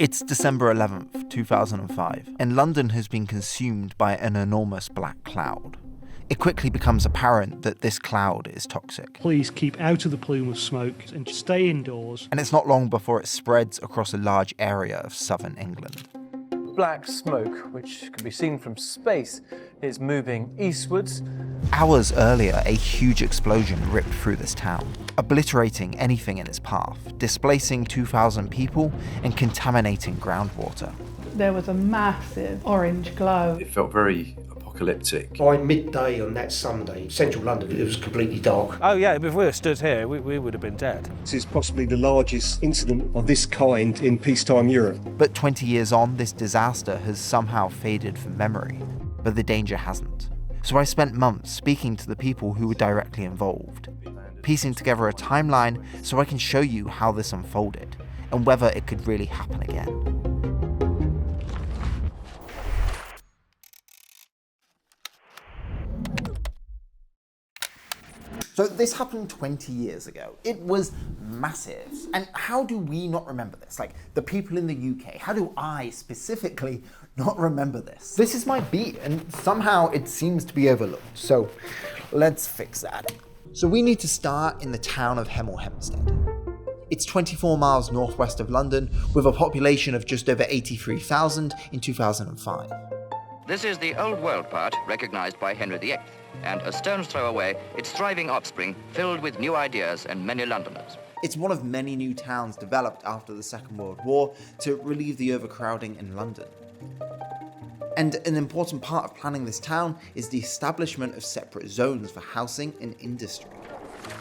It's December 11th, 2005, and London has been consumed by an enormous black cloud. It quickly becomes apparent that this cloud is toxic. Please keep out of the plume of smoke and stay indoors. And it's not long before it spreads across a large area of southern England. Black smoke, which can be seen from space, is moving eastwards. Hours earlier, a huge explosion ripped through this town, obliterating anything in its path, displacing 2,000 people and contaminating groundwater. There was a massive orange glow. It felt very apocalyptic. By midday on that Sunday, central London, it was completely dark. Oh yeah, if we were stood here, we would have been dead. This is possibly the largest incident of this kind in peacetime Europe. But 20 years on, this disaster has somehow faded from memory, but the danger hasn't. So I spent months speaking to the people who were directly involved, piecing together a timeline so I can show you how this unfolded and whether it could really happen again. So this happened 20 years ago. It was massive. And how do we not remember this? Like, the people in the UK, how do I specifically not remember this? This is my beat, and somehow it seems to be overlooked. So let's fix that. So we need to start in the town of Hemel Hempstead. It's 24 miles northwest of London, with a population of just over 83,000 in 2005. This is the old world part, recognised by Henry VIII, and a stone's throw away, its thriving offspring, filled with new ideas and many Londoners. It's one of many new towns developed after the Second World War to relieve the overcrowding in London. And an important part of planning this town is the establishment of separate zones for housing and industry.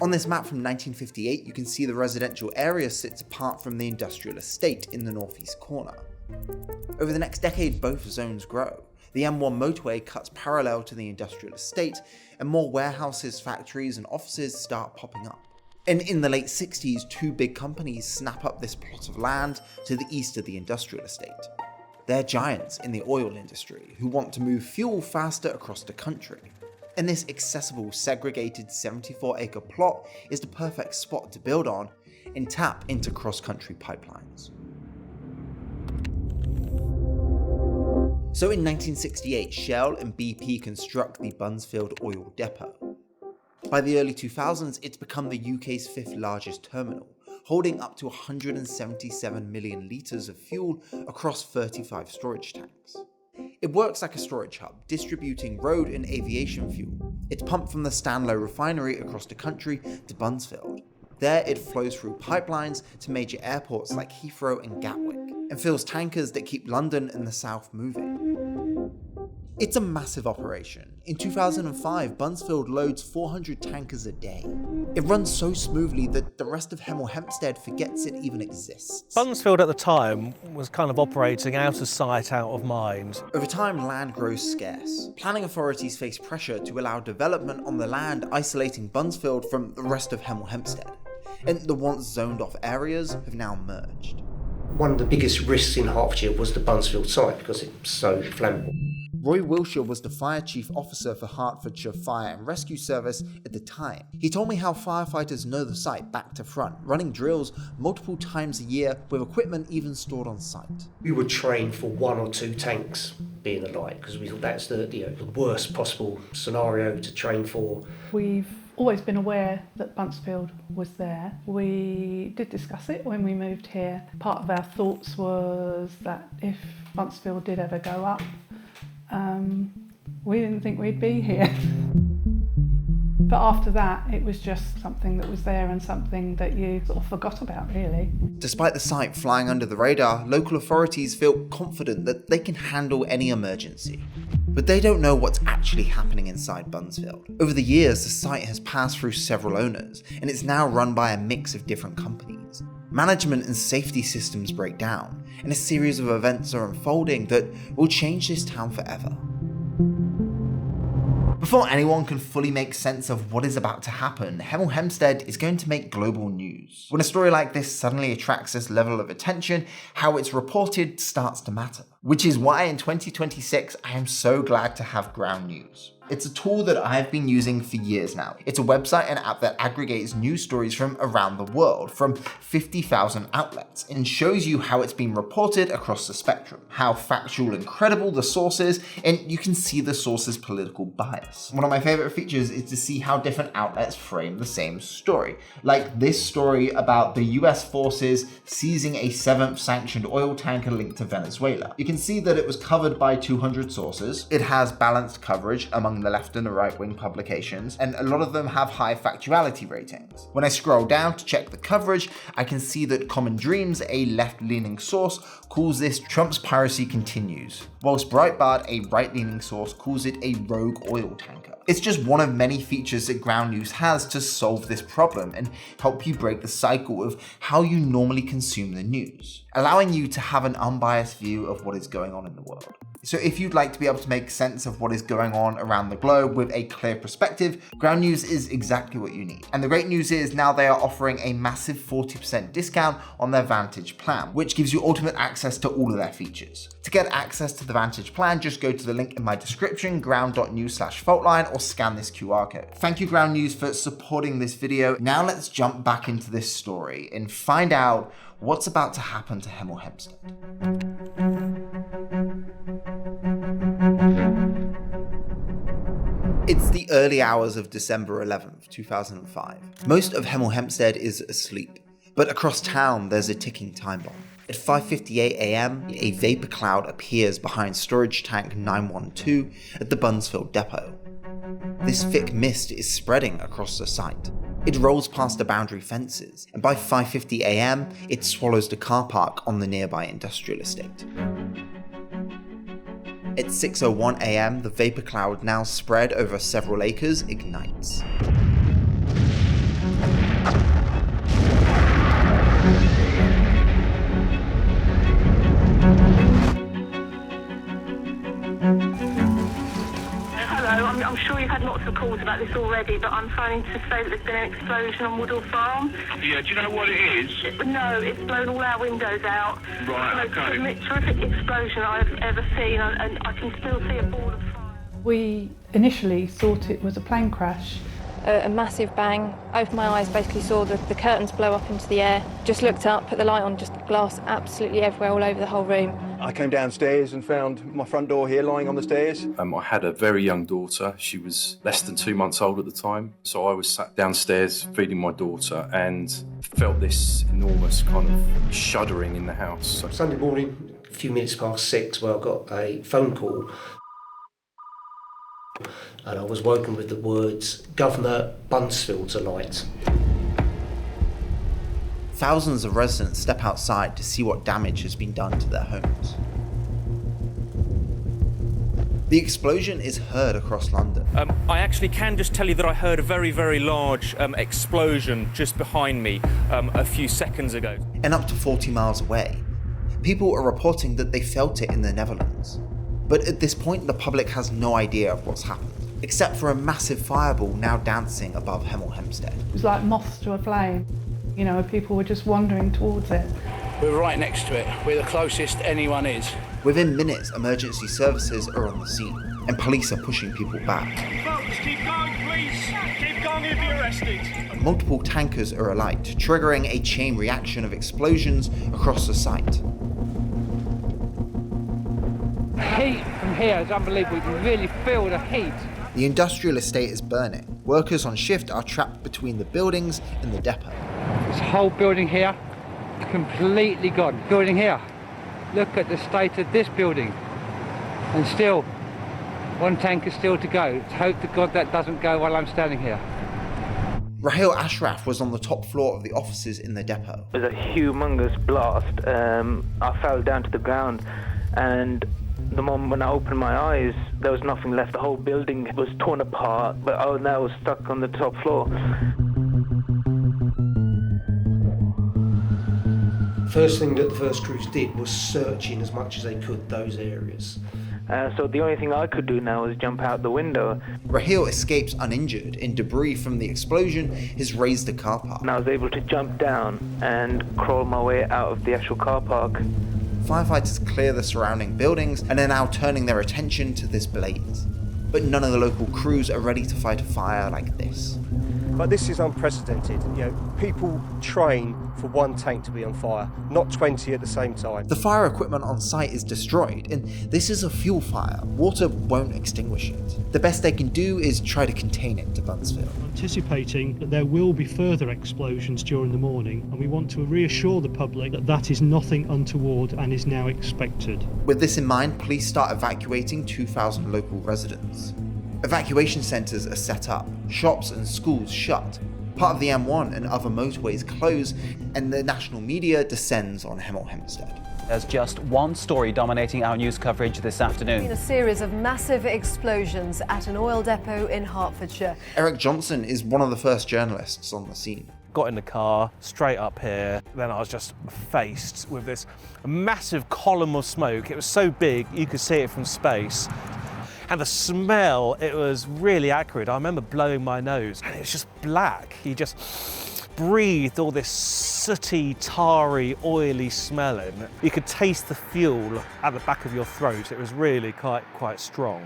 On this map from 1958, you can see the residential area sits apart from the industrial estate in the northeast corner. Over the next decade, both zones grow. The M1 motorway cuts parallel to the industrial estate, and more warehouses, factories, and offices start popping up. And in the late 60s, two big companies snap up this plot of land to the east of the industrial estate. They're giants in the oil industry who want to move fuel faster across the country. And this accessible, segregated 74-acre plot is the perfect spot to build on and tap into cross-country pipelines. So in 1968, Shell and BP construct the Buncefield oil depot. By the early 2000s, it's become the UK's fifth largest terminal, holding up to 177 million litres of fuel across 35 storage tanks. It works like a storage hub, distributing road and aviation fuel. It's pumped from the Stanlow refinery across the country to Buncefield. There, it flows through pipelines to major airports like Heathrow and Gatwick, and fills tankers that keep London and the south moving. It's a massive operation. In 2005, Buncefield loads 400 tankers a day. It runs so smoothly that the rest of Hemel Hempstead forgets it even exists. Buncefield at the time was kind of operating out of sight, out of mind. Over time, land grows scarce. Planning authorities face pressure to allow development on the land isolating Buncefield from the rest of Hemel Hempstead, and the once zoned off areas have now merged. One of the biggest risks in Hertfordshire was the Buncefield site because it's so flammable. Roy Wilshire was the fire chief officer for Hertfordshire Fire and Rescue Service at the time. He told me how firefighters know the site back to front, running drills multiple times a year with equipment even stored on site. We would train for 1 or 2 tanks being alight because we thought that's the worst possible scenario to train for. We've always been aware that Buncefield was there. We did discuss it when we moved here. Part of our thoughts was that if Buncefield did ever go up, we didn't think we'd be here. But after that, it was just something that was there and something that you sort of forgot about, really. Despite the site flying under the radar, local authorities feel confident that they can handle any emergency. But they don't know what's actually happening inside Buncefield. Over the years, the site has passed through several owners, and it's now run by a mix of different companies. Management and safety systems break down, and a series of events are unfolding that will change this town forever. Before anyone can fully make sense of what is about to happen, Hemel Hempstead is going to make global news. When a story like this suddenly attracts this level of attention, how it's reported starts to matter. Which is why in 2026, I am so glad to have ground news. It's a tool that I've been using for years now. It's a website and app that aggregates news stories from around the world, from 50,000 outlets, and shows you how it's been reported across the spectrum, how factual and credible the source is, and you can see the source's political bias. One of my favorite features is to see how different outlets frame the same story. Like this story about the US forces seizing a 7th sanctioned oil tanker linked to Venezuela. You can see that it was covered by 200 sources. It has balanced coverage among the left and the right wing publications, and a lot of them have high factuality ratings. When I scroll down to check the coverage, I can see that Common Dreams, a left-leaning source, calls this Trump's piracy continues, whilst Breitbart, a right-leaning source, calls it a rogue oil tanker. It's just one of many features that Ground News has to solve this problem and help you break the cycle of how you normally consume the news, allowing you to have an unbiased view of what is going on in the world. So if you'd like to be able to make sense of what is going on around the globe with a clear perspective, Ground News is exactly what you need. And the great news is now they are offering a massive 40% discount on their Vantage plan, which gives you ultimate access to all of their features. To get access to the Vantage plan, just go to the link in my description, ground.news/Faultline, or scan this QR code. Thank you, Ground News, for supporting this video. Now let's jump back into this story and find out what's about to happen to Hemel Hempstead. It's the early hours of December 11th, 2005. Most of Hemel Hempstead is asleep, but across town there's a ticking time bomb. At 5:58 a.m, a vapor cloud appears behind storage tank 912 at the Bunsfield depot. This thick mist is spreading across the site. It rolls past the boundary fences, and by 5:50 a.m, it swallows the car park on the nearby industrial estate. At 6:01 a.m, the vapor cloud, now spread over several acres, ignites. I'm sure you've had lots of calls about this already, but I'm phoning to say that there's been an explosion on Woodall Farm. Yeah, do you know what it is? No, it's blown all our windows out. Right, okay. It's the most terrific explosion I've ever seen, and I can still see a ball of fire. We initially thought it was a plane crash. A massive bang. Opened my eyes, basically saw the curtains blow up into the air. Just looked up, put the light on, just glass absolutely everywhere, all over the whole room. I came downstairs and found my front door here lying on the stairs. I had a very young daughter. She was less than 2 months old at the time. So I was sat downstairs feeding my daughter and felt this enormous kind of shuddering in the house. Sunday morning, a few minutes past 6, where I got a phone call. And I was woken with the words, "Governor Bunsfield's alight." Thousands of residents step outside to see what damage has been done to their homes. The explosion is heard across London. I actually can just tell you that I heard a very, very large explosion just behind me a few seconds ago. And up to 40 miles away, people are reporting that they felt it in the Netherlands. But at this point, the public has no idea of what's happened, except for a massive fireball now dancing above Hemel Hempstead. It was like moths to a flame. You know, people were just wandering towards it. We're right next to it. We're the closest anyone is. Within minutes, emergency services are on the scene, and police are pushing people back. Folks, keep going, please. Keep going if you're arrested. Multiple tankers are alight, triggering a chain reaction of explosions across the site. The heat from here is unbelievable. You can really feel the heat. The industrial estate is burning. Workers on shift are trapped between the buildings and the depot. This whole building here, completely gone. Building here, look at the state of this building. And still, one tank is still to go. Let's hope to God that doesn't go while I'm standing here. Raheel Ashraf was on the top floor of the offices in the depot. It was a humongous blast. I fell down to the ground, and the moment when I opened my eyes, there was nothing left. The whole building was torn apart, but I was now stuck on the top floor. First thing that the first crews did was searching as much as they could those areas. So the only thing I could do now was jump out the window. Raheel escapes uninjured, and debris from the explosion has razed the car park. And I was able to jump down and crawl my way out of the actual car park. Firefighters clear the surrounding buildings and are now turning their attention to this blaze. but none of the local crews are ready to fight a fire like this. But this is unprecedented. People train for one tank to be on fire, not 20 at the same time. The fire equipment on site is destroyed, and this is a fuel fire. Water won't extinguish it. The best they can do is try to contain it to Buncefield. Anticipating that there will be further explosions during the morning, and we want to reassure the public that that is nothing untoward and is now expected. With this in mind, police start evacuating 2,000 local residents. Evacuation centres are set up, shops and schools shut, part of the M1 and other motorways close, and the national media descends on Hemel Hempstead. There's just one story dominating our news coverage this afternoon. A series of massive explosions at an oil depot in Hertfordshire. Eric Johnson is one of the first journalists on the scene. Got in the car, straight up here, then I was just faced with this massive column of smoke. It was so big, you could see it from space. And the smell, it was really acrid. I remember blowing my nose and it was just black. You just breathed all this sooty, tarry, oily smell in. You could taste the fuel at the back of your throat. It was really quite strong.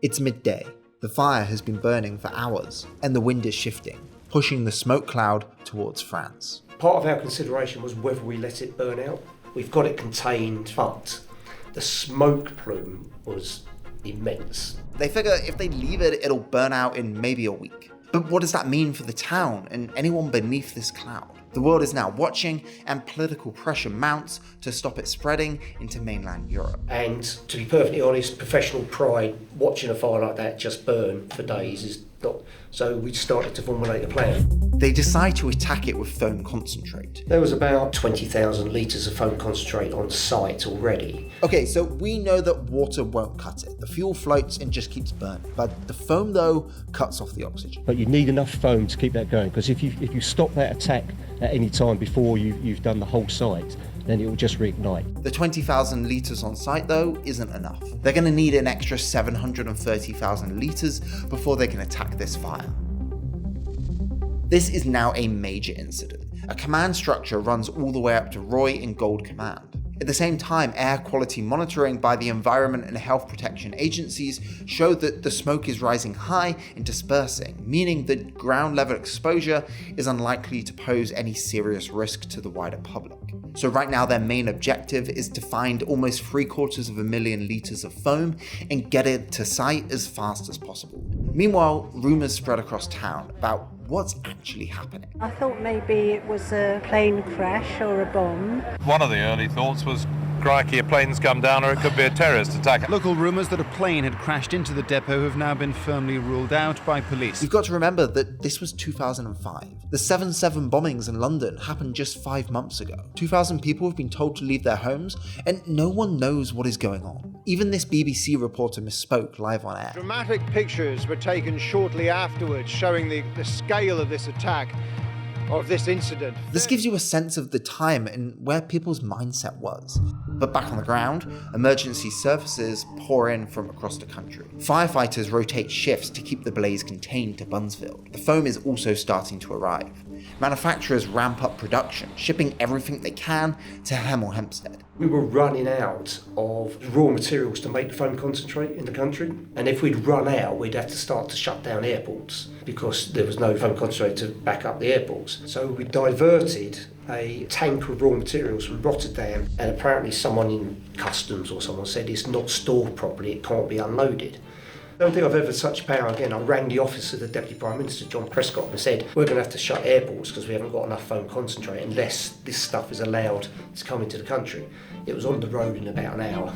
It's midday. The fire has been burning for hours and the wind is shifting, pushing the smoke cloud towards France. Part of our consideration was whether we let it burn out. We've got it contained, but the smoke plume was immense. They figure if they leave it, it'll burn out in maybe a week. But what does that mean for the town and anyone beneath this cloud? The world is now watching, and political pressure mounts to stop it spreading into mainland Europe. And to be perfectly honest, professional pride, watching a fire like that just burn for days is not. So we started to formulate a plan. They decide to attack it with foam concentrate. There was about 20,000 litres of foam concentrate on site already. Okay, so we know that water won't cut it. The fuel floats and just keeps burning. But the foam, though, cuts off the oxygen. But you need enough foam to keep that going, because if you stop that attack at any time before you've done the whole site, then it will just reignite. The 20,000 litres on site, though, isn't enough. They're going to need an extra 730,000 litres before they can attack this fire. This is now a major incident. A command structure runs all the way up to Roy in Gold Command. At the same time, air quality monitoring by the Environment and Health Protection Agencies showed that the smoke is rising high and dispersing, meaning that ground level exposure is unlikely to pose any serious risk to the wider public. So right now their main objective is to find almost 750,000 litres of foam and get it to site as fast as possible. Meanwhile, rumours spread across town about what's actually happening. I thought maybe it was a plane crash or a bomb. One of the early thoughts was, crikey, a plane's come down, or it could be a terrorist attack. Local rumours that a plane had crashed into the depot have now been firmly ruled out by police. You've got to remember that this was 2005. The 7/7 bombings in London happened just 5 months ago. 2,000 people have been told to leave their homes, and no one knows what is going on. Even this BBC reporter misspoke live on air. Dramatic pictures were taken shortly afterwards showing the scale of this attack, of this incident. This gives you a sense of the time and where people's mindset was. But back on the ground, emergency services pour in from across the country. Firefighters rotate shifts to keep the blaze contained to Buncefield. The foam is also starting to arrive. Manufacturers ramp up production, shipping everything they can to Hemel Hempstead. We were running out of raw materials to make foam concentrate in the country. And if we'd run out, we'd have to start to shut down airports because there was no foam concentrate to back up the airports. So we diverted a tank of raw materials from Rotterdam, and apparently someone in customs or someone said it's not stored properly, it can't be unloaded. I don't think I've ever such power again. I rang the office of the Deputy Prime Minister, John Prescott, and said, we're going to have to shut airports because we haven't got enough foam concentrate unless this stuff is allowed to come into the country. It was on the road in about an hour.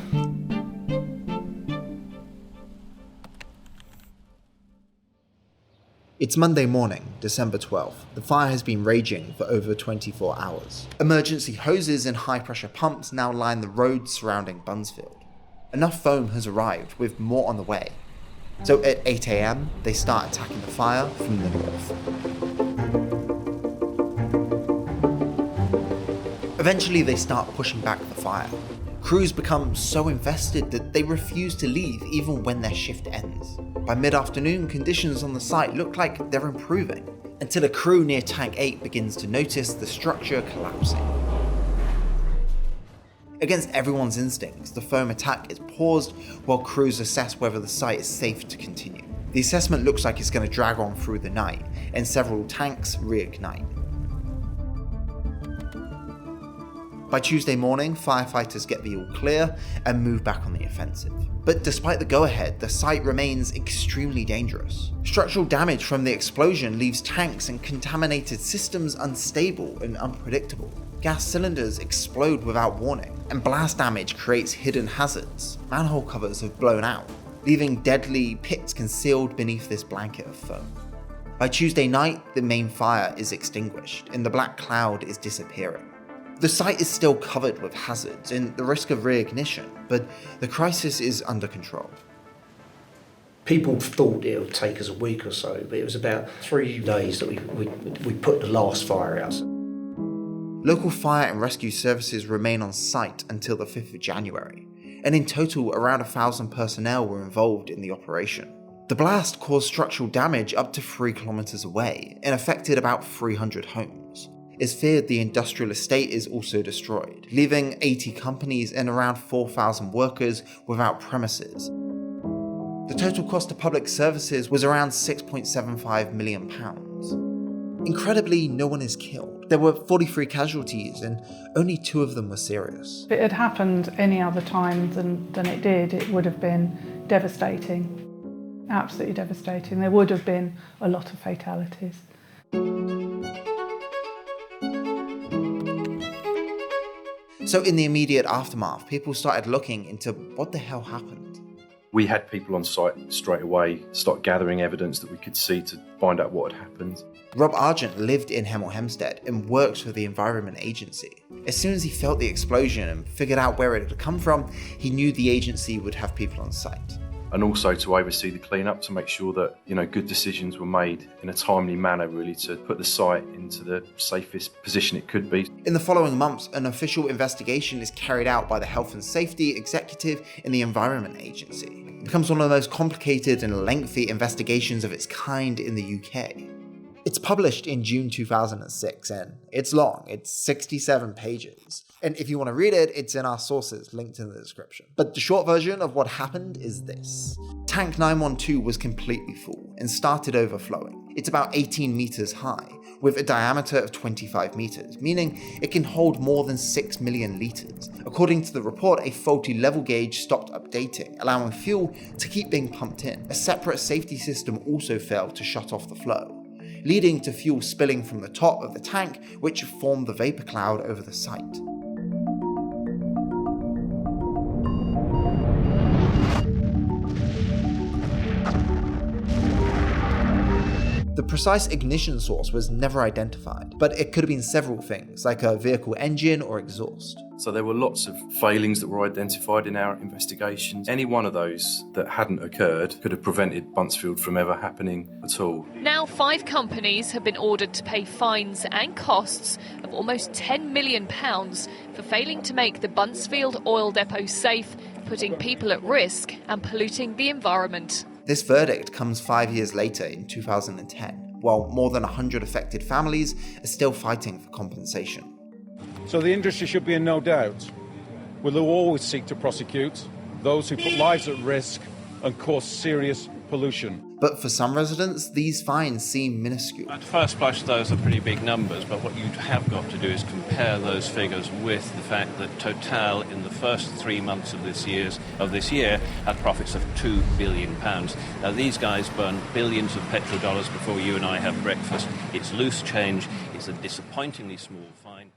It's Monday morning, December 12th. The fire has been raging for over 24 hours. Emergency hoses and high-pressure pumps now line the roads surrounding Buncefield. Enough foam has arrived, with more on the way. So at 8 AM, they start attacking the fire from the north. Eventually, they start pushing back the fire. Crews become so infested that they refuse to leave even when their shift ends. By mid-afternoon, conditions on the site look like they're improving, until a crew near Tank 8 begins to notice the structure collapsing. Against everyone's instincts, the foam attack is paused while crews assess whether the site is safe to continue. The assessment looks like it's going to drag on through the night, and several tanks reignite. By Tuesday morning, firefighters get the all clear and move back on the offensive. But despite the go-ahead, the site remains extremely dangerous. Structural damage from the explosion leaves tanks and contaminated systems unstable and unpredictable. Gas cylinders explode without warning, and blast damage creates hidden hazards. Manhole covers have blown out, leaving deadly pits concealed beneath this blanket of foam. By Tuesday night, the main fire is extinguished, and the black cloud is disappearing. The site is still covered with hazards and the risk of reignition, but the crisis is under control. People thought it would take us a week or so, but it was about 3 days that we put the last fire out. Local fire and rescue services remain on site until the 5th of January, and in total around 1,000 personnel were involved in the operation. The blast caused structural damage up to 3 kilometers away and affected about 300 homes. It's feared the industrial estate is also destroyed, leaving 80 companies and around 4,000 workers without premises. The total cost to public services was around £6.75 million. Incredibly, no one is killed. There were 43 casualties and only 2 of them were serious. If it had happened any other time than it did, it would have been devastating. Absolutely devastating. There would have been a lot of fatalities. So in the immediate aftermath, people started looking into what the hell happened. We had people on site straight away, start gathering evidence that we could see to find out what had happened. Rob Argent lived in Hemel Hempstead and works for the Environment Agency. As soon as he felt the explosion and figured out where it had come from, he knew the agency would have people on site. And also to oversee the clean-up to make sure that, good decisions were made in a timely manner, really, to put the site into the safest position it could be. In the following months, an official investigation is carried out by the Health and Safety Executive in the Environment Agency. It becomes one of the most complicated and lengthy investigations of its kind in the UK. It's published in June 2006, and it's long. It's 67 pages. And if you want to read it, it's in our sources, linked in the description. But the short version of what happened is this. Tank 912 was completely full and started overflowing. It's about 18 meters high, with a diameter of 25 meters, meaning it can hold more than 6 million liters. According to the report, a faulty level gauge stopped updating, allowing fuel to keep being pumped in. A separate safety system also failed to shut off the flow, leading to fuel spilling from the top of the tank, which formed the vapor cloud over the site. The precise ignition source was never identified, but it could have been several things, like a vehicle engine or exhaust. So there were lots of failings that were identified in our investigations. Any one of those that hadn't occurred could have prevented Buncefield from ever happening at all. Now 5 companies have been ordered to pay fines and costs of almost £10 million for failing to make the Buncefield oil depot safe, putting people at risk and polluting the environment. This verdict comes 5 years later in 2010, while more than 100 affected families are still fighting for compensation. So the industry should be in no doubt. We'll always seek to prosecute those who put lives at risk and cause serious pollution. But for some residents, these fines seem minuscule. At first blush, those are pretty big numbers, but what you have got to do is compare those figures with the fact that Total, in the first 3 months of this year, had profits of £2 billion. Now, these guys burn billions of petrodollars before you and I have breakfast. It's loose change. It's a disappointingly small fine.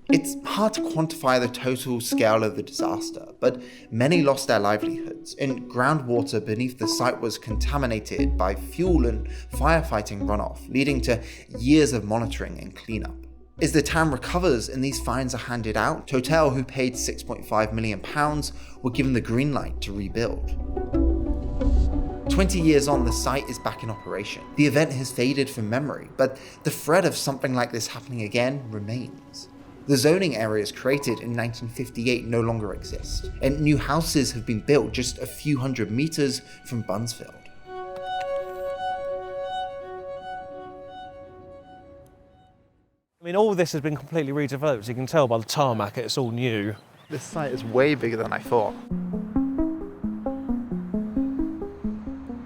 It's hard to quantify the total scale of the disaster, but many lost their livelihoods, and groundwater beneath the site was contaminated by fuel and firefighting runoff, leading to years of monitoring and cleanup. As the town recovers and these fines are handed out, Total, who paid £6.5 million, were given the green light to rebuild. 20 years on, the site is back in operation. The event has faded from memory, but the threat of something like this happening again remains. The zoning areas created in 1958 no longer exist, and new houses have been built just a few hundred meters from Buncefield. I mean, all of this has been completely redeveloped. You can tell by the tarmac it's all new. This site is way bigger than I thought.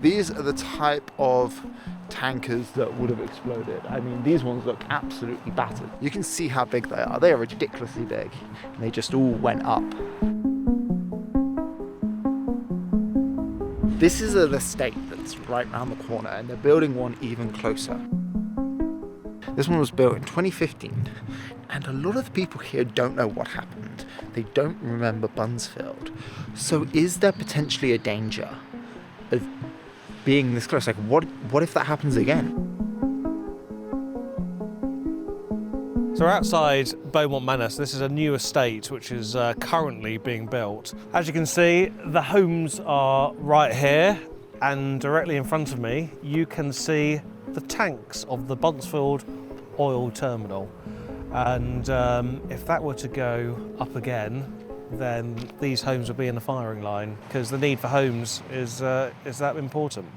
These are the type of tankers that would have exploded. I mean, these ones look absolutely battered. You can see how big they are. They are ridiculously big. And they just all went up. This is an estate that's right around the corner, and they're building one even closer. This one was built in 2015, and a lot of the people here don't know what happened. They don't remember Buncefield. So is there potentially a danger of being this close? Like, what if that happens again? So we're outside Beaumont Manor. So this is a new estate which is currently being built. As you can see, the homes are right here, and directly in front of me you can see the tanks of the Buncefield oil terminal. And if that were to go up again, then these homes would be in the firing line, because the need for homes is that important.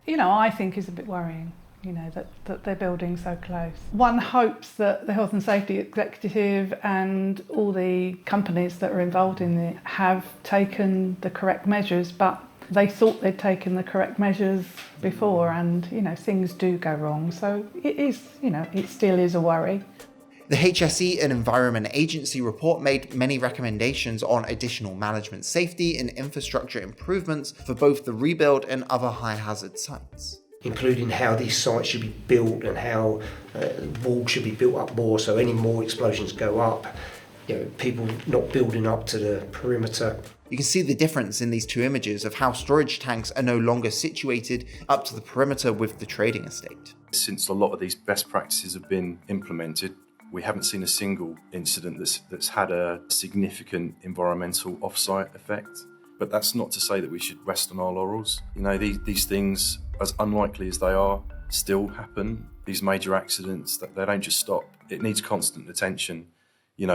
I think is a bit worrying, that they're building so close. One hopes that the Health and Safety Executive and all the companies that are involved in it have taken the correct measures, but they thought they'd taken the correct measures before, and, things do go wrong. So it is, it still is a worry. The HSE and Environment Agency report made many recommendations on additional management safety and infrastructure improvements for both the rebuild and other high-hazard sites. Including how these sites should be built and how walls should be built up more, so any more explosions go up, people not building up to the perimeter. You can see the difference in these two images of how storage tanks are no longer situated up to the perimeter with the trading estate. Since a lot of these best practices have been implemented, we haven't seen a single incident that's had a significant environmental off-site effect. But that's not to say that we should rest on our laurels. These things, as unlikely as they are, still happen. These major accidents, they don't just stop. It needs constant attention,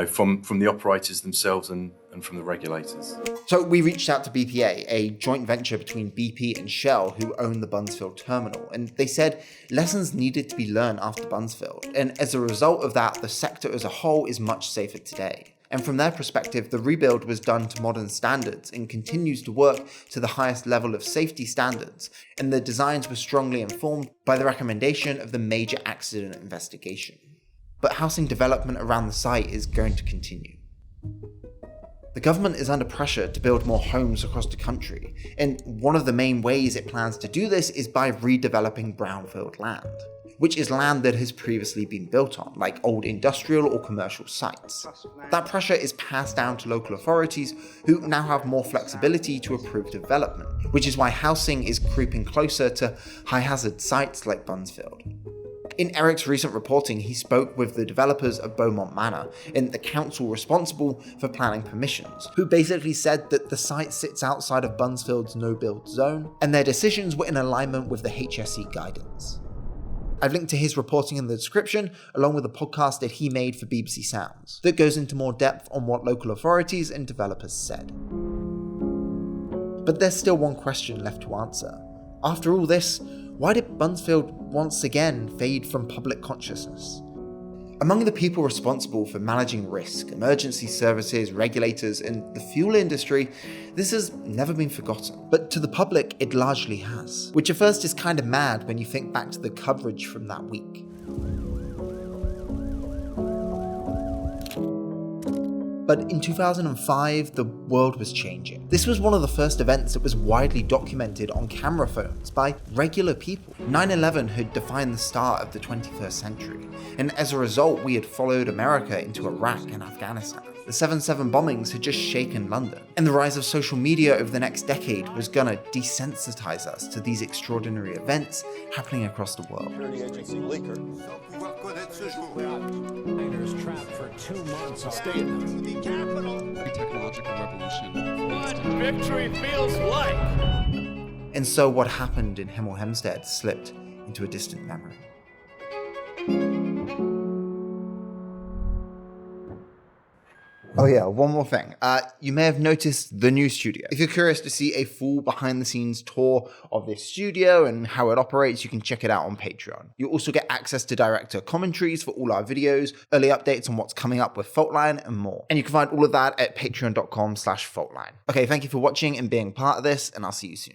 from the operators themselves and from the regulators. So we reached out to BPA, a joint venture between BP and Shell, who own the Buncefield terminal, and they said lessons needed to be learned after Buncefield, and as a result of that, the sector as a whole is much safer today. And from their perspective, the rebuild was done to modern standards and continues to work to the highest level of safety standards, and the designs were strongly informed by the recommendation of the Major Accident Investigation. But housing development around the site is going to continue. The government is under pressure to build more homes across the country, and one of the main ways it plans to do this is by redeveloping brownfield land, which is land that has previously been built on, like old industrial or commercial sites. That pressure is passed down to local authorities, who now have more flexibility to approve development, which is why housing is creeping closer to high-hazard sites like Buncefield. In Eric's recent reporting, he spoke with the developers of Beaumont Manor and the council responsible for planning permissions, who basically said that the site sits outside of Buncefield's no-build zone, and their decisions were in alignment with the HSE guidance. I've linked to his reporting in the description, along with a podcast that he made for BBC Sounds, that goes into more depth on what local authorities and developers said. But there's still one question left to answer. After all this, why did Buncefield once again fade from public consciousness? Among the people responsible for managing risk, emergency services, regulators, and the fuel industry, this has never been forgotten. But to the public, it largely has. Which at first is kind of mad when you think back to the coverage from that week. But in 2005, the world was changing. This was one of the first events that was widely documented on camera phones by regular people. 9/11 had defined the start of the 21st century, and as a result, we had followed America into Iraq and Afghanistan. The 7/7 bombings had just shaken London, and the rise of social media over the next decade was gonna desensitize us to these extraordinary events happening across the world. Trapped for 2 months. The capital. Technological revolution. What victory feels like. And so what happened in Hemel Hempstead slipped into a distant memory. Oh yeah, one more thing. You may have noticed the new studio. If you're curious to see a full behind-the-scenes tour of this studio and how it operates, you can check it out on Patreon. You'll also get access to director commentaries for all our videos, early updates on what's coming up with Faultline, and more. And you can find all of that at patreon.com/Faultline. Okay, thank you for watching and being part of this, and I'll see you soon.